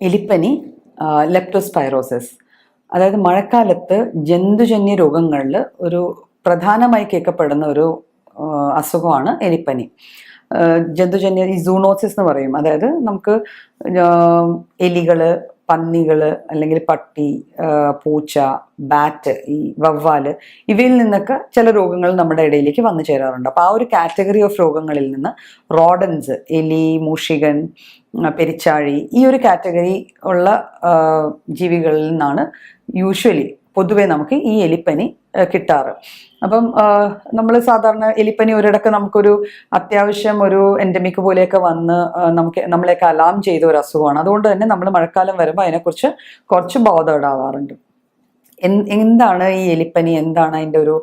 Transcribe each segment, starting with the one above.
എലിപ്പനി, ലെപ്റ്റോസ്പൈറോസിസ്. അതായത് മഴക്കാലത്ത് ജന്തുജന്യ രോഗങ്ങളിൽ ഒരു പ്രധാനമായി കേൾക്കപ്പെടുന്ന ഒരു അസുഖമാണ് എലിപ്പനി. ജന്തുജന്യ ഈ സൂണോസിസ് എന്ന് പറയും. അതായത് നമുക്ക് എലികള്, പന്നികള്, അല്ലെങ്കിൽ പട്ടി, പൂച്ച, ബാറ്റ്, ഈ വവ്വാല്, ഇവയിൽ നിന്നൊക്കെ ചില രോഗങ്ങൾ നമ്മുടെ ഇടയിലേക്ക് വന്നു ചേരാറുണ്ട്. അപ്പോൾ ആ ഒരു കാറ്റഗറി ഓഫ് രോഗങ്ങളിൽ നിന്ന് റോഡൻസ്, എലി, മൂഷികൻ, പെരിച്ചാഴി, ഈ ഒരു കാറ്റഗറി ഉള്ള ജീവികളിൽ നിന്നാണ് യൂഷ്വലി പൊതുവെ നമുക്ക് ഈ എലിപ്പനി കിട്ടാറ്. അപ്പം നമ്മൾ സാധാരണ എലിപ്പനി ഒരിടക്ക് നമുക്കൊരു അത്യാവശ്യം ഒരു എൻഡമിക് പോലെയൊക്കെ വന്ന് നമ്മളെയൊക്കെ അലാം ചെയ്ത ഒരു അസുഖമാണ്. അതുകൊണ്ട് തന്നെ നമ്മൾ മഴക്കാലം വരുമ്പോൾ അതിനെക്കുറിച്ച് കുറച്ച് ബോധേർഡ് ആവാറുണ്ട്. എന്താണ് ഈ എലിപ്പനി, എന്താണ് അതിൻ്റെ ഒരു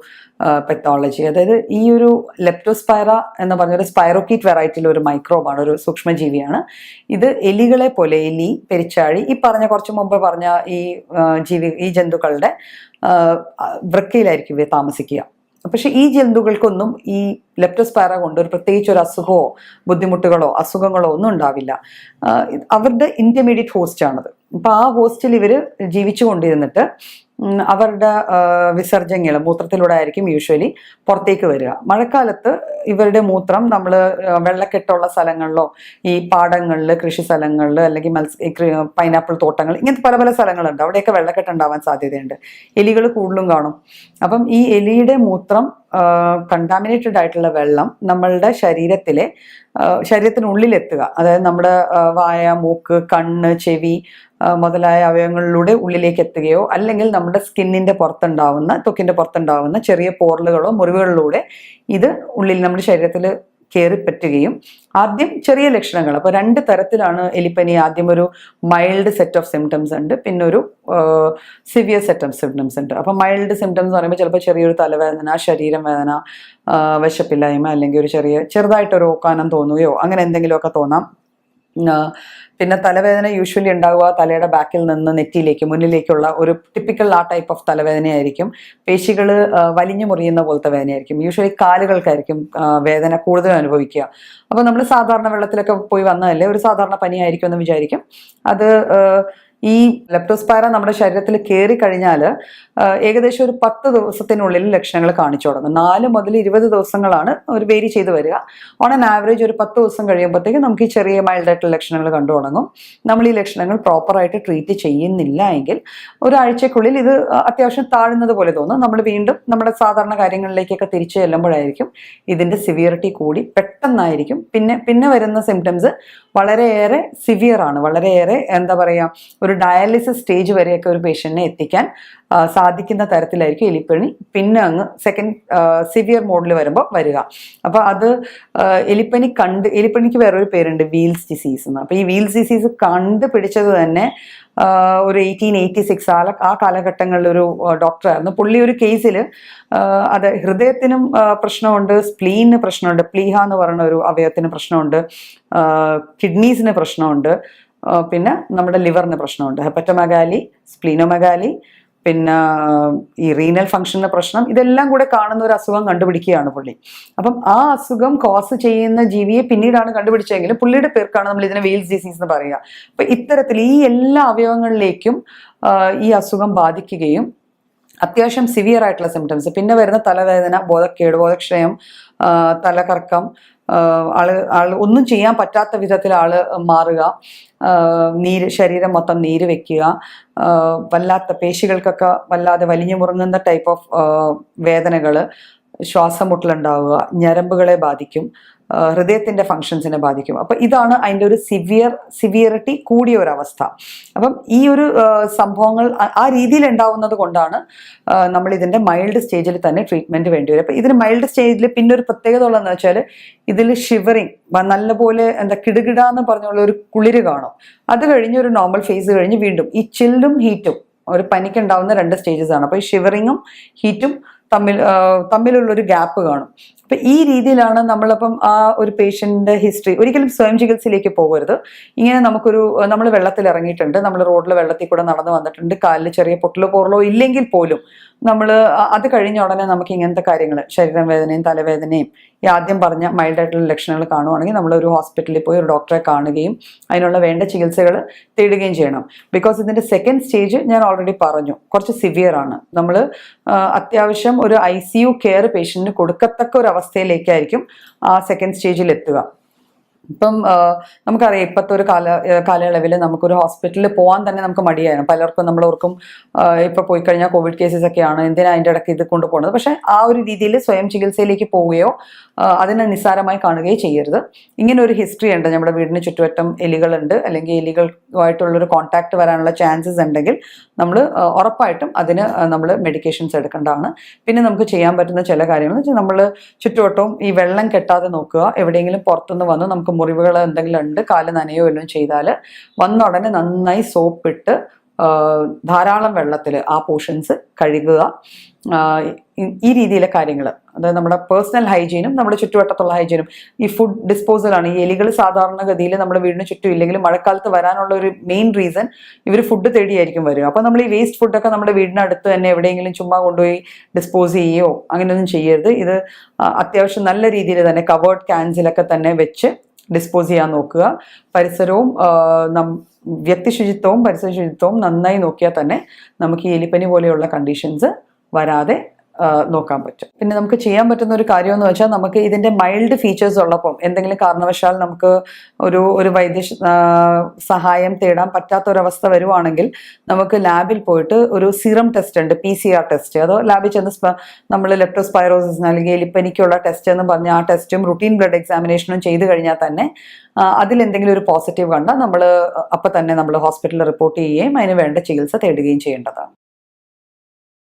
പെത്തോളജി? അതായത് ഈ ഒരു ലെപ്റ്റോസ്പൈറ എന്ന് പറഞ്ഞൊരു സ്പൈറോക്കീറ്റ് വെറൈറ്റിയിലെ ഒരു മൈക്രോബാണ്, ഒരു സൂക്ഷ്മജീവിയാണ്. ഇത് എലികളെ പോലെ, എലി, പെരിച്ചാഴി, ഈ കുറച്ച് മുമ്പ് പറഞ്ഞ ഈ ജന്തുക്കളുടെ വൃക്കയിലായിരിക്കും ഇവ താമസിക്കുക. പക്ഷെ ഈ ജന്തുക്കൾക്കൊന്നും ഈ ലെപ്റ്റോസ്പൈറ കൊണ്ട് ഒരു പ്രത്യേകിച്ച് ഒരു അസുഖമോ ബുദ്ധിമുട്ടുകളോ അസുഖങ്ങളോ ഒന്നും ഉണ്ടാവില്ല. അവരുടെ ഇന്റർമീഡിയറ്റ് ഹോസ്റ്റ് ആണത്. അപ്പൊ ആ ഹോസ്റ്റിൽ ഇവര് ജീവിച്ചു കൊണ്ടിരുന്നിട്ട് അവരുടെ വിസർജ്യങ്ങൾ മൂത്രത്തിലൂടെ ആയിരിക്കും യൂഷ്വലി പുറത്തേക്ക് വരിക. മഴക്കാലത്ത് ഇവരുടെ മൂത്രം നമ്മൾ വെള്ളക്കെട്ടുള്ള സ്ഥലങ്ങളിലോ ഈ പാടങ്ങളിൽ, കൃഷി സ്ഥലങ്ങളിൽ, അല്ലെങ്കിൽ പൈനാപ്പിൾ തോട്ടങ്ങൾ, ഇങ്ങനത്തെ പല പല സ്ഥലങ്ങളുണ്ട്. അവിടെയൊക്കെ വെള്ളക്കെട്ട് ഉണ്ടാവാൻ സാധ്യതയുണ്ട്. എലികൾ കൂടുതലും കാണും. അപ്പം ഈ എലിയുടെ മൂത്രം കണ്ടാമിനേറ്റഡ് ആയിട്ടുള്ള വെള്ളം നമ്മളുടെ ശരീരത്തിനുള്ളിലെത്തുക, അതായത് നമ്മുടെ വായ, മൂക്ക്, കണ്ണ്, ചെവി മുതലായ അവയവങ്ങളിലൂടെ ഉള്ളിലേക്ക് എത്തുകയോ അല്ലെങ്കിൽ നമ്മുടെ ത്വക്കിന്റെ പുറത്തുണ്ടാവുന്ന ചെറിയ പോറലുകളോ മുറിവുകളിലൂടെ ഇത് ഉള്ളിൽ നമ്മുടെ ശരീരത്തിൽ കയറി പറ്റുകയും ആദ്യം ചെറിയ ലക്ഷണങ്ങൾ, അപ്പോൾ 2 തരത്തിലാണ് എലിപ്പനി. ആദ്യം ഒരു മൈൽഡ് സെറ്റ് ഓഫ് സിംറ്റംസ് ഉണ്ട്, പിന്നെ ഒരു സിവിയർ സെറ്റ് ഓഫ് സിംറ്റംസ് ഉണ്ട്. അപ്പം മൈൽഡ് സിംറ്റംസ് എന്ന് പറയുമ്പോൾ ചിലപ്പോൾ ചെറിയൊരു തലവേദന, ശരീരം വേദന, വിശപ്പില്ലായ്മ, അല്ലെങ്കിൽ ഒരു ചെറുതായിട്ടൊരു ഓക്കാനം തോന്നുകയോ അങ്ങനെ എന്തെങ്കിലുമൊക്കെ തോന്നാം. പിന്നെ തലവേദന യൂഷ്വലി ഉണ്ടാവുക തലയുടെ ബാക്കിൽ നിന്ന് നെറ്റിയിലേക്ക്, മുന്നിലേക്കുള്ള ഒരു ടിപ്പിക്കൽ ആ ടൈപ്പ് ഓഫ് തലവേദനയായിരിക്കും. പേശികൾ വലിഞ്ഞു മുറിയുന്ന പോലത്തെ വേദനയായിരിക്കും. യൂഷ്വലി കാലുകൾക്കായിരിക്കും വേദന കൂടുതൽ അനുഭവിക്കുക. അപ്പോൾ നമ്മൾ സാധാരണ വെള്ളത്തിലൊക്കെ പോയി വന്നതല്ലേ, ഒരു സാധാരണ പനിയായിരിക്കും എന്ന് വിചാരിക്കും. അത് ഈ ലെപ്റ്റോസ്പൈറ നമ്മുടെ ശരീരത്തിൽ കയറി കഴിഞ്ഞാൽ ഏകദേശം ഒരു 10 ദിവസത്തിനുള്ളിൽ ലക്ഷണങ്ങൾ കാണിച്ചു തുടങ്ങും. 4 മുതൽ 20 ദിവസങ്ങളാണ് ഒരു വേരി ചെയ്ത് വരിക. ഓൺ ആൻ ആവറേജ് ഒരു 10 ദിവസം കഴിയുമ്പോഴത്തേക്ക് നമുക്ക് ഈ ചെറിയ മൈൽഡായിട്ടുള്ള ലക്ഷണങ്ങൾ കണ്ടു തുടങ്ങും. നമ്മൾ ഈ ലക്ഷണങ്ങൾ പ്രോപ്പറായിട്ട് ട്രീറ്റ് ചെയ്യുന്നില്ല എങ്കിൽ ഒരാഴ്ചക്കുള്ളിൽ ഇത് അത്യാവശ്യം താഴുന്നത് പോലെ തോന്നും. നമ്മൾ വീണ്ടും നമ്മുടെ സാധാരണ കാര്യങ്ങളിലേക്കൊക്കെ തിരിച്ചു ചെല്ലുമ്പോഴായിരിക്കും ഇതിൻ്റെ സിവിയറിറ്റി കൂടി പെട്ടെന്നായിരിക്കും. പിന്നെ വരുന്ന സിംറ്റംസ് വളരെയേറെ സിവിയർ ആണ്. വളരെയേറെ എന്താ പറയുക, ഒരു ഡയാലിസിസ് സ്റ്റേജ് വരെയൊക്കെ ഒരു പേഷ്യന്റിനെ എത്തിക്കാൻ സാധിക്കുന്ന തരത്തിലായിരിക്കും എലിപ്പനി പിന്നെ അങ്ങ് സെക്കൻഡ് സിവിയർ മോഡിൽ വരുമ്പോൾ വരിക. അപ്പോൾ അത് എലിപ്പനിക്ക് വേറൊരു പേരുണ്ട്, വീൽസ് ഡിസീസ് എന്ന്. അപ്പോൾ ഈ വീൽസ് ഡിസീസ് കണ്ടുപിടിച്ചത് തന്നെ ഒരു 1886 ആ കാലഘട്ടങ്ങളിൽ ഒരു ഡോക്ടറായിരുന്നു. പുള്ളി ഒരു കേസിൽ അത് ഹൃദയത്തിനും പ്രശ്നമുണ്ട്, സ്പ്ലീനിന് പ്രശ്നമുണ്ട്, പ്ലീഹ എന്ന് പറയുന്ന ഒരു അവയവത്തിന് പ്രശ്നമുണ്ട്, കിഡ്നീസിന് പ്രശ്നമുണ്ട്, പിന്നെ നമ്മുടെ ലിവറിന് പ്രശ്നമുണ്ട്, ഹെപ്പറ്റോമെഗാലി, സ്പ്ലീനോമെഗാലി, പിന്നെ ഈ റീനൽ ഫംഗ്ഷന്റെ പ്രശ്നം, ഇതെല്ലാം കൂടെ കാണുന്ന ഒരു അസുഖം കണ്ടുപിടിക്കുകയാണ് പുള്ളി. അപ്പം ആ അസുഖം കോസ് ചെയ്യുന്ന ജീവിയെ പിന്നീടാണ് കണ്ടുപിടിച്ചെങ്കിലും പുള്ളിയുടെ പേർക്കാണ് നമ്മൾ ഇതിനെ വീൽസ് ഡിസീസ് എന്ന് പറയുക. അപ്പൊ ഇത്തരത്തിൽ ഈ എല്ലാ അവയവങ്ങളിലേക്കും ഈ അസുഖം ബാധിക്കുകയും അത്യാവശ്യം സിവിയർ ആയിട്ടുള്ള സിംറ്റംസ്, പിന്നെ വരുന്ന തലവേദന, ബോധക്കേട്, ബോധക്ഷയം, തലകറക്കം, ആള് ഒന്നും ചെയ്യാൻ പറ്റാത്ത വിധത്തിൽ ആള് മാറുക, ശരീരം മൊത്തം നീര് വെക്കുക, വല്ലാത്ത പേശികൾക്കൊക്കെ വല്ലാതെ വലിഞ്ഞു മുറുങ്ങുന്ന ടൈപ്പ് ഓഫ് വേദനകൾ, ശ്വാസം മുട്ടലുണ്ടാവുക, ഞരമ്പുകളെ ബാധിക്കും, ഹൃദയത്തിന്റെ ഫങ്ഷൻസിനെ ബാധിക്കും. അപ്പം ഇതാണ് അതിൻ്റെ ഒരു സിവിയറിറ്റി കൂടിയ ഒരവസ്ഥ. അപ്പം ഈ ഒരു സംഭവങ്ങൾ ആ രീതിയിൽ ഉണ്ടാവുന്നത് കൊണ്ടാണ് നമ്മൾ ഇതിൻ്റെ മൈൽഡ് സ്റ്റേജിൽ തന്നെ ട്രീറ്റ്മെന്റ് വേണ്ടി വരും. അപ്പം ഇതിന് മൈൽഡ് സ്റ്റേജിൽ പിന്നെ ഒരു പ്രത്യേകത ഉള്ളതെന്ന് വെച്ചാൽ ഇതിൽ ഷിവറിങ്, നല്ലപോലെ കിടുകിടാന്ന് പറഞ്ഞുള്ള ഒരു കുളിര് കാണും. അത് കഴിഞ്ഞ് ഒരു നോർമൽ ഫേസ് കഴിഞ്ഞ് വീണ്ടും ഈ ചില്ലും ഹീറ്റും, ഒരു പനിക്കുണ്ടാവുന്ന 2 സ്റ്റേജസ് ആണ്. അപ്പോൾ ഈ ഷിവറിങ്ങും ഹീറ്റും തമ്മിലുള്ളൊരു ഗ്യാപ്പ് കാണും. അപ്പൊ ഈ രീതിയിലാണ് നമ്മളപ്പം ആ ഒരു പേഷ്യന്റിന്റെ ഹിസ്റ്ററി. ഒരിക്കലും സ്വയം ചികിത്സയിലേക്ക് പോകരുത്. ഇങ്ങനെ നമ്മൾ വെള്ളത്തിൽ ഇറങ്ങിയിട്ടുണ്ട്, നമ്മൾ റോഡിൽ വെള്ളത്തിൽ കൂടെ നടന്നു വന്നിട്ടുണ്ട്, കാലിൽ ചെറിയ പൊട്ടലോ പോറലോ ഇല്ലെങ്കിൽ പോലും നമ്മൾ അത് കഴിഞ്ഞ ഉടനെ നമുക്ക് ഇങ്ങനത്തെ കാര്യങ്ങൾ, ശരീരം വേദനയും തലവേദനയും ഈ ആദ്യം പറഞ്ഞ മൈൽഡ് ആയിട്ടുള്ള ലക്ഷണങ്ങൾ കാണുവാണെങ്കിൽ നമ്മൾ ഒരു ഹോസ്പിറ്റലിൽ പോയി ഒരു ഡോക്ടറെ കാണുകയും അതിനുള്ള വേണ്ട ചികിത്സകൾ തേടുകയും ചെയ്യണം. ബിക്കോസ് ഇതിൻ്റെ സെക്കൻഡ് സ്റ്റേജ് ഞാൻ ഓൾറെഡി പറഞ്ഞു, കുറച്ച് സിവിയർ ആണ്. നമ്മൾ അത്യാവശ്യം ഒരു ICU കെയർ പേഷ്യൻറ്റിന് കൊടുക്കത്തക്ക ഒരു അവസ്ഥയിലേക്കായിരിക്കും ആ സെക്കൻഡ് സ്റ്റേജിൽ എത്തുക. ഇപ്പം നമുക്കറിയാം ഇപ്പോഴത്തെ ഒരു കാലയളവിൽ നമുക്കൊരു ഹോസ്പിറ്റലിൽ പോകാൻ തന്നെ നമുക്ക് മടിയായിരുന്നു. പലർക്കും നമ്മളോർക്കും ഇപ്പോൾ പോയി കഴിഞ്ഞാൽ കോവിഡ് കേസസ് ഒക്കെയാണ്, എന്തിനാ അതിൻ്റെ ഇടയ്ക്ക് ഇത് കൊണ്ടുപോകുന്നത്. പക്ഷേ ആ ഒരു രീതിയിൽ സ്വയം ചികിത്സയിലേക്ക് പോവുകയോ അതിനെ നിസ്സാരമായി കാണുകയോ ചെയ്യരുത്. ഇങ്ങനെ ഒരു ഹിസ്റ്ററി ഉണ്ട്, നമ്മുടെ വീടിന് ചുറ്റുവട്ടം എലികളുണ്ട് അല്ലെങ്കിൽ എലികളുമായിട്ടുള്ളൊരു കോൺടാക്ട് വരാനുള്ള ചാൻസസ് ഉണ്ടെങ്കിൽ നമ്മൾ ഉറപ്പായിട്ടും അതിന് നമ്മൾ മെഡിക്കേഷൻസ് എടുക്കേണ്ടതാണ്. പിന്നെ നമുക്ക് ചെയ്യാൻ പറ്റുന്ന ചില കാര്യങ്ങൾ വെച്ചാൽ നമ്മൾ ചുറ്റുവട്ടവും ഈ വെള്ളം കെട്ടാതെ നോക്കുക. എവിടെയെങ്കിലും പുറത്തുനിന്ന് വന്ന് നമുക്ക് മുറിവുകൾ എന്തെങ്കിലും ഉണ്ട്, കാല് നനയോ എല്ലാം ചെയ്താൽ വന്ന ഉടനെ നന്നായി സോപ്പിട്ട് ധാരാളം വെള്ളത്തിൽ ആ പോർഷൻസ് കഴുകുക. ഈ രീതിയിലെ കാര്യങ്ങൾ, അതായത് നമ്മുടെ പേഴ്സണൽ ഹൈജീനും നമ്മുടെ ചുറ്റുവട്ടത്തുള്ള ഹൈജീനും. ഈ ഫുഡ് ഡിസ്പോസലാണ്. ഈ എലികൾ സാധാരണഗതിയിൽ നമ്മുടെ വീടിന് ചുറ്റും ഇല്ലെങ്കിലും മഴക്കാലത്ത് വരാനുള്ള ഒരു മെയിൻ റീസൺ ഇവർ ഫുഡ് തേടിയായിരിക്കും വരിക. അപ്പോൾ നമ്മൾ ഈ വേസ്റ്റ് ഫുഡൊക്കെ നമ്മുടെ വീടിനടുത്ത് തന്നെ എവിടെയെങ്കിലും ചുമ്മാ കൊണ്ടുപോയി ഡിസ്പോസ് ചെയ്യുകയോ അങ്ങനെയൊന്നും ചെയ്യരുത്. ഇത് അത്യാവശ്യം നല്ല രീതിയിൽ തന്നെ കവേർഡ് ക്യാൻസിലൊക്കെ തന്നെ വെച്ച് ഡിസ്പോസ് ചെയ്യാൻ നോക്കുക. പരിസരവും വ്യക്തി ശുചിത്വവും പരിസര ശുചിത്വവും നന്നായി നോക്കിയാൽ തന്നെ നമുക്ക് ഈ എലിപ്പനി പോലെയുള്ള കണ്ടീഷൻസ് വരാതെ നോക്കാൻ പറ്റും. പിന്നെ നമുക്ക് ചെയ്യാൻ പറ്റുന്ന ഒരു കാര്യം എന്ന് വെച്ചാൽ, നമുക്ക് ഇതിൻ്റെ മൈൽഡ് ഫീച്ചേഴ്സ് ഉള്ളപ്പം എന്തെങ്കിലും കാരണവശാൽ നമുക്ക് ഒരു വൈദ്യ സഹായം തേടാൻ പറ്റാത്തൊരവസ്ഥ വരുവാണെങ്കിൽ നമുക്ക് ലാബിൽ പോയിട്ട് ഒരു സീറം ടെസ്റ്റ് ഉണ്ട്, PCR ടെസ്റ്റ്. അതോ ലാബിൽ ചെന്ന് നമ്മൾ ലെപ്റ്റോസ്പൈറോസിന് അല്ലെങ്കിൽ എലിപ്പനിക്കുള്ള ടെസ്റ്റ് എന്ന് പറഞ്ഞ ആ ടെസ്റ്റും റുട്ടീൻ ബ്ലഡ് എക്സാമിനേഷനും ചെയ്ത് കഴിഞ്ഞാൽ തന്നെ അതിലെന്തെങ്കിലും ഒരു പോസിറ്റീവ് കണ്ടാൽ നമ്മൾ അപ്പം തന്നെ നമ്മൾ ഹോസ്പിറ്റലിൽ റിപ്പോർട്ട് ചെയ്യുകയും അതിന് വേണ്ട ചികിത്സ തേടുകയും ചെയ്യേണ്ടതാണ്.